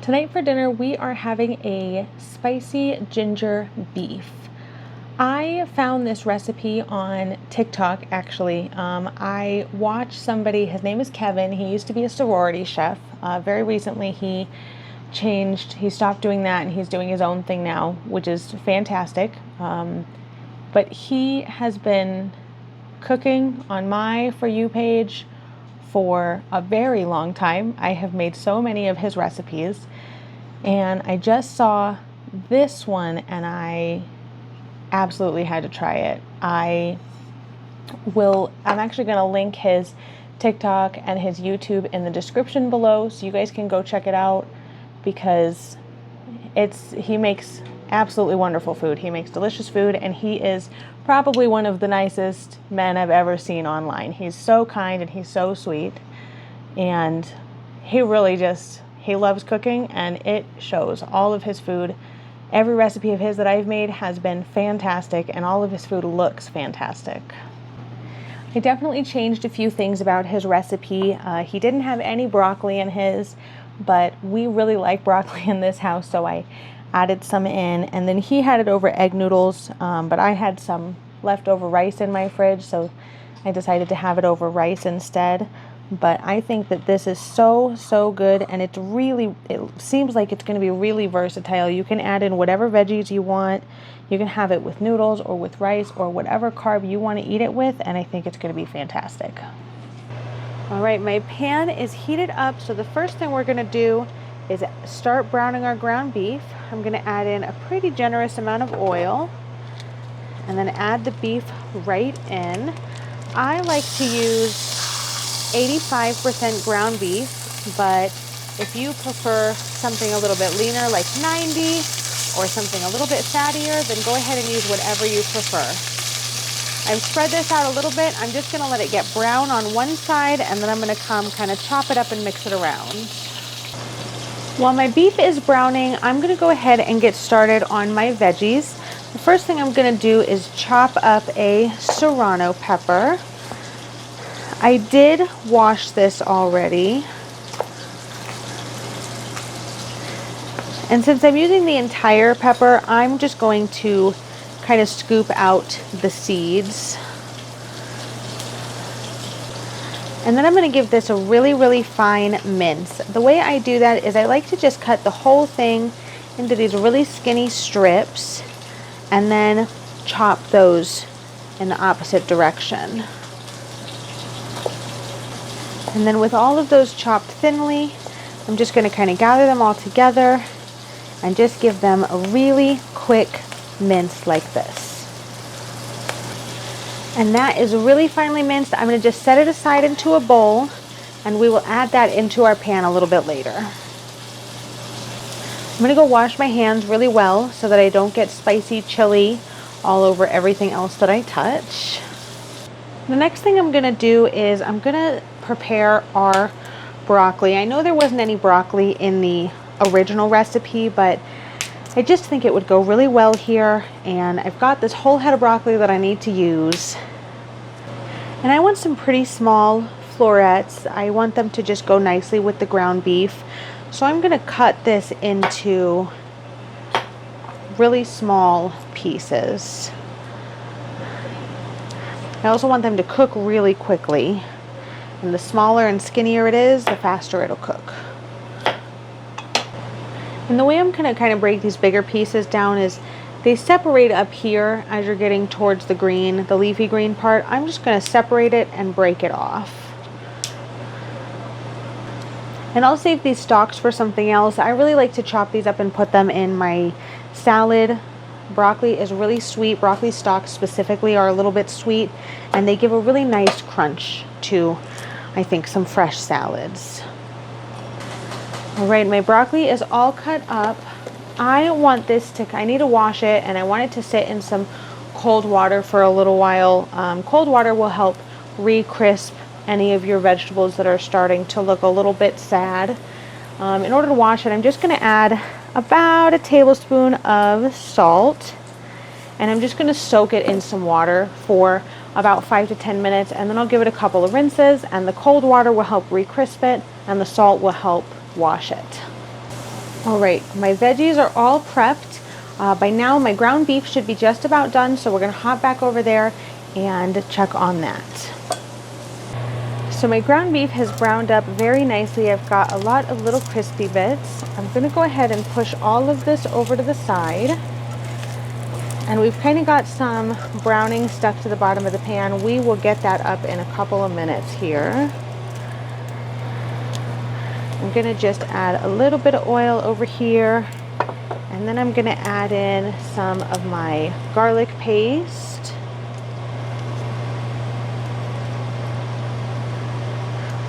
Tonight for dinner, we are having a spicy ginger beef. I found this recipe on TikTok, actually. I watched somebody, his name is Kevin. He used to be a sorority chef. Very recently, he stopped doing that and he's doing his own thing now, which is fantastic. But he has been cooking on my For You page for a very long time. I have made so many of his recipes, and I just saw this one and I absolutely had to try it. I'm actually going to link his TikTok and his YouTube in the description below so you guys can go check it out, because he makes absolutely wonderful food. He makes delicious food, and he is probably one of the nicest men I've ever seen online. He's so kind and he's so sweet, and he loves cooking, and it shows. All of his food, every recipe of his that I've made has been fantastic, and all of his food looks fantastic. I definitely changed a few things about his recipe. He didn't have any broccoli in his, but we really like broccoli in this house, so I added some in, and then he had it over egg noodles, but I had some leftover rice in my fridge, so I decided to have it over rice instead. But I think that this is so good, and it seems like it's going to be really versatile. You can add in whatever veggies you want. You can have it with noodles or with rice or whatever carb you want to eat it with, and I think it's going to be fantastic. All right, my pan is heated up, so the first thing we're going to do is start browning our ground beef. I'm going to add in a pretty generous amount of oil and then add the beef right in. I like to use 85% ground beef, but if you prefer something a little bit leaner like 90 or something a little bit fattier, then go ahead and use whatever you prefer. I've spread this out a little bit. I'm just going to let it get brown on one side, and then I'm going to come kind of chop it up and mix it around. While my beef is browning, I'm going to go ahead and get started on my veggies. The first thing I'm going to do is chop up a Serrano pepper. I did wash this already. And since I'm using the entire pepper, I'm just going to kind of scoop out the seeds. And then I'm going to give this a really fine mince. The way I do that is I like to just cut the whole thing into these really skinny strips and then chop those in the opposite direction. And then with all of those chopped thinly, I'm just going to kind of gather them all together and just give them a really quick mince like this. And that is really finely minced. I'm going to just set it aside into a bowl, and we will add that into our pan a little bit later. I'm going to go wash my hands really well so that I don't get spicy chili all over everything else that I touch. The next thing I'm going to do is I'm going to prepare our broccoli. I know there wasn't any broccoli in the original recipe, but I just think it would go really well here, and I've got this whole head of broccoli that I need to use. And I want some pretty small florets. I want them to just go nicely with the ground beef. So I'm going to cut this into really small pieces. I also want them to cook really quickly. And the smaller and skinnier it is, the faster it'll cook. And the way I'm going to kind of break these bigger pieces down is they separate up here as you're getting towards the green, the leafy green part. I'm just going to separate it and break it off. And I'll save these stalks for something else. I really like to chop these up and put them in my salad. Broccoli is really sweet. Broccoli stalks specifically are a little bit sweet, and they give a really nice crunch to, I think, some fresh salads. All right, my broccoli is all cut up. I need to wash it, and I want it to sit in some cold water for a little while. Cold water will help re-crisp any of your vegetables that are starting to look a little bit sad. In order to wash it, I'm just going to add about a tablespoon of salt, and I'm just going to soak it in some water for about 5 to 10 minutes, and then I'll give it a couple of rinses, and the cold water will help re-crisp it, and the salt will help wash it. All right, my veggies are all prepped. By now my ground beef should be just about done, so we're gonna hop back over there and check on that. So my ground beef has browned up very nicely. I've got a lot of little crispy bits. I'm gonna go ahead and push all of this over to the side. And we've kind of got some browning stuck to the bottom of the pan. We will get that up in a couple of minutes here. I'm gonna just add a little bit of oil over here, and then I'm gonna add in some of my garlic paste.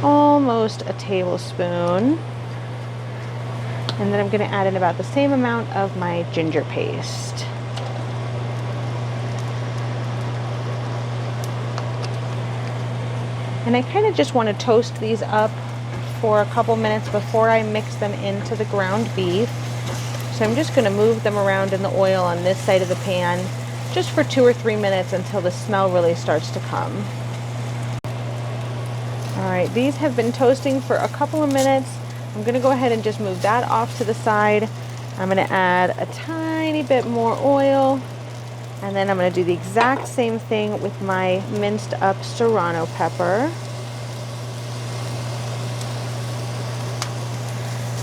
Almost a tablespoon. And then I'm gonna add in about the same amount of my ginger paste. And I kind of just want to toast these up for a couple minutes before I mix them into the ground beef. So I'm just going to move them around in the oil on this side of the pan just for 2 or 3 minutes until the smell really starts to come. All right, these have been toasting for a couple of minutes. I'm going to go ahead and just move that off to the side. I'm going to add a tiny bit more oil, and then I'm going to do the exact same thing with my minced up serrano pepper.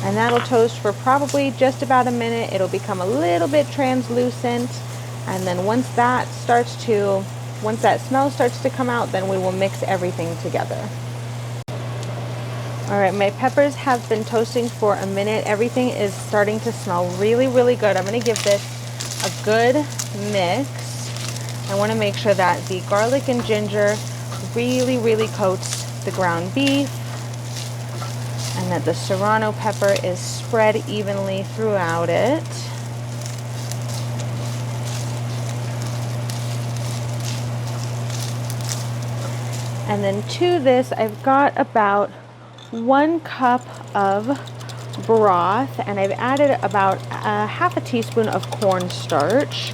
And that'll toast for probably just about a minute. It'll become a little bit translucent. And then once that smell starts to come out, then we will mix everything together. All right, my peppers have been toasting for a minute. Everything is starting to smell really, really good. I'm gonna give this a good mix. I wanna make sure that the garlic and ginger really, really coats the ground beef, and that the serrano pepper is spread evenly throughout it. And then to this, I've got about 1 cup of broth, and I've added about half a teaspoon of cornstarch.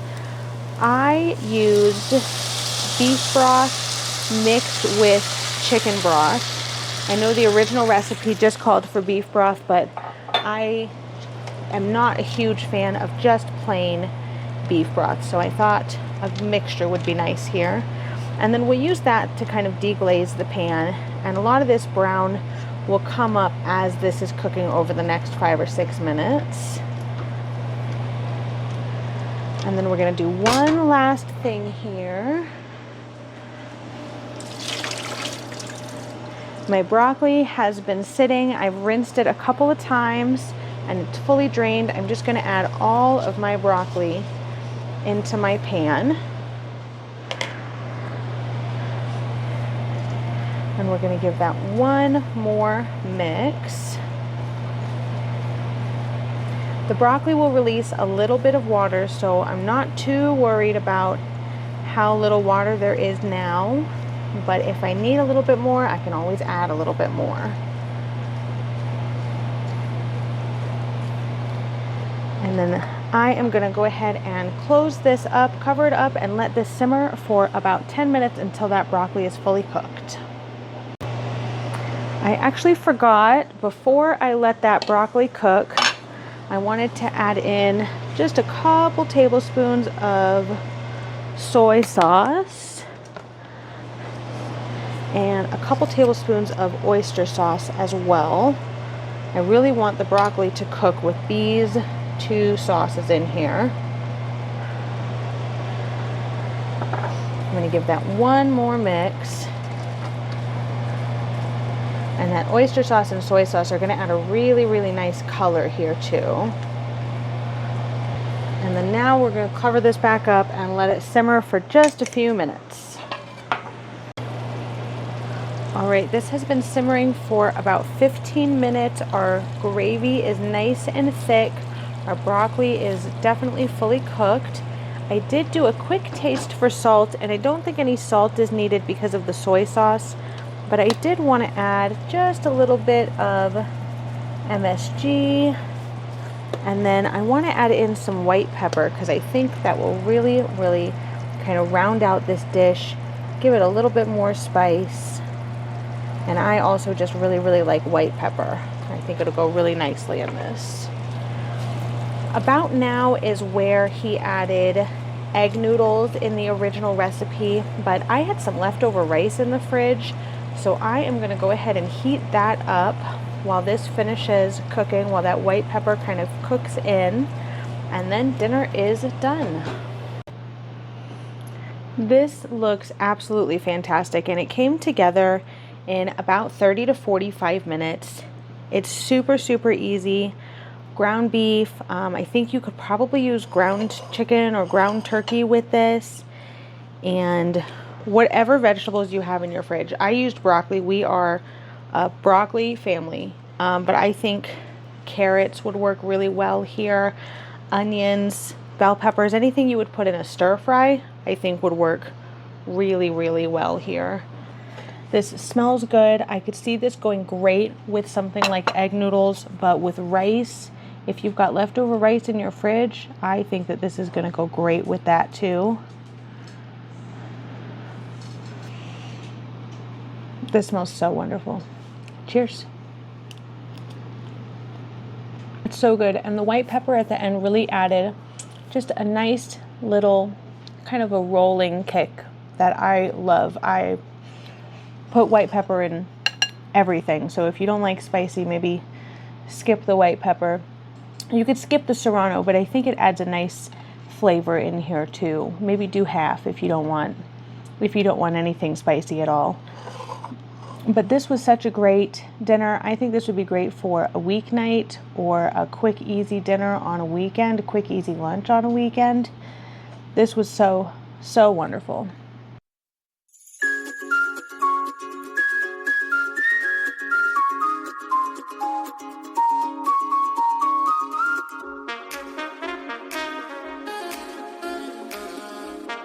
I used beef broth mixed with chicken broth. I know the original recipe just called for beef broth, but I am not a huge fan of just plain beef broth, so I thought a mixture would be nice here. And then we'll use that to kind of deglaze the pan, and a lot of this brown will come up as this is cooking over the next 5 or 6 minutes. And then we're gonna do one last thing here. My broccoli has been sitting. I've rinsed it a couple of times and it's fully drained. I'm just gonna add all of my broccoli into my pan. And we're gonna give that one more mix. The broccoli will release a little bit of water, so I'm not too worried about how little water there is now. But if I need a little bit more, I can always add a little bit more. And then I am gonna go ahead and close this up, cover it up, and let this simmer for about 10 minutes until that broccoli is fully cooked. I actually forgot, before I let that broccoli cook, I wanted to add in just a couple tablespoons of soy sauce and a couple tablespoons of oyster sauce as well. I really want the broccoli to cook with these 2 sauces in here. I'm going to give that one more mix. And that oyster sauce and soy sauce are going to add a really, really nice color here too. And then now we're going to cover this back up and let it simmer for just a few minutes. All right, this has been simmering for about 15 minutes. Our gravy is nice and thick. Our broccoli is definitely fully cooked. I did do a quick taste for salt, and I don't think any salt is needed because of the soy sauce, but I did want to add just a little bit of MSG, and then I want to add in some white pepper because I think that will really, really kind of round out this dish, give it a little bit more spice. And I also just really, really like white pepper. I think it'll go really nicely in this. About now is where he added egg noodles in the original recipe, but I had some leftover rice in the fridge, so I am going to go ahead and heat that up while this finishes cooking, while that white pepper kind of cooks in, and then dinner is done. This looks absolutely fantastic, and it came together in about 30 to 45 minutes. It's super, super easy. Ground beef, I think you could probably use ground chicken or ground turkey with this, and whatever vegetables you have in your fridge. I used broccoli. We are a broccoli family, but I think carrots would work really well here. Onions, bell peppers, anything you would put in a stir fry, I think would work really, really well here. This smells good. I could see this going great with something like egg noodles, but with rice, if you've got leftover rice in your fridge, I think that this is going to go great with that too. This smells so wonderful. Cheers. It's so good, and the white pepper at the end really added just a nice little kind of a rolling kick that I love. I put white pepper in everything, so if you don't like spicy, maybe skip the white pepper. You could skip the Serrano, but I think it adds a nice flavor in here too. Maybe do half if you don't want anything spicy at all. But this was such a great dinner. I think this would be great for a weeknight or a quick, easy dinner on a weekend, a quick, easy lunch on a weekend. This was so, so wonderful.